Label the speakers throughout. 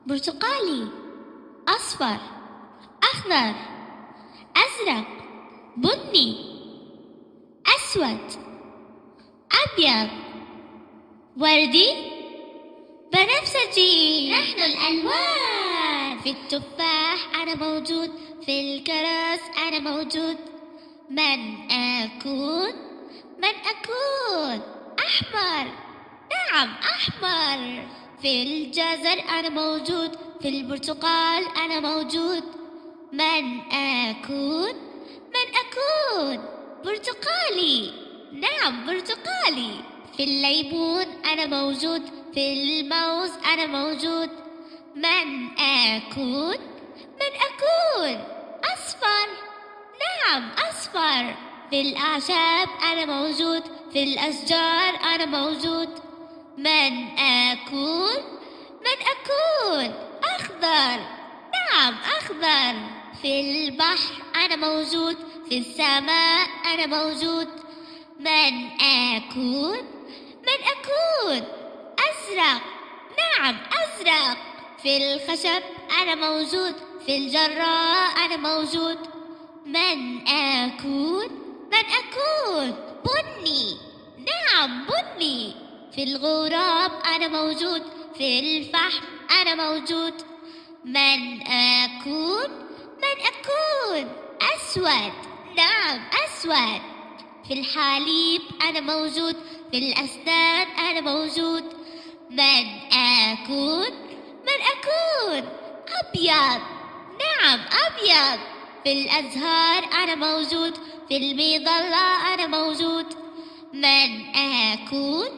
Speaker 1: برتقالي، أصفر، أخضر، أزرق، بني، أسود، أبيض، وردي، بنفسجي.
Speaker 2: نحن الألوان.
Speaker 1: في التفاح أنا موجود، في الكرز أنا موجود. من أكون؟ من أكون؟ أحمر، نعم أحمر. في الجزر أنا موجود، في البرتقال أنا موجود. من أكون؟ من أكون؟ برتقالي، نعم برتقالي. في الليمون أنا موجود، في الموز أنا موجود. من أكون؟ من أكون؟ أصفر، نعم أصفر. في الأعشاب أنا موجود، في الأشجار أنا موجود. من أكون؟ من أكون؟ أخضر، نعم أخضر. في البحر أنا موجود، في السماء أنا موجود. من أكون؟ من أكون؟ أزرق، نعم أزرق. في الخشب أنا موجود، في الجراء أنا موجود. من أكون؟ من أكون؟ بني، نعم بني. في الغراب أنا موجود، في الفحم أنا موجود. من أكون؟ من أكون؟ أسود، نعم أسود. في الحليب أنا موجود، في الأسنان أنا موجود. من أكون؟ من أكون؟ أبيض، نعم أبيض. في الأزهار أنا موجود، في المظلة أنا موجود. من أكون؟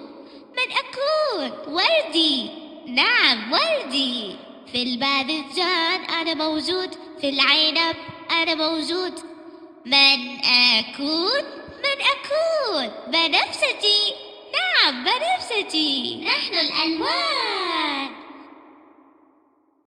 Speaker 1: من أكون؟ وردي، نعم وردي. في الباذنجان أنا موجود، في العنب أنا موجود. من أكون؟ من أكون؟ بنفسجي، نعم بنفسجي.
Speaker 2: نحن الألوان.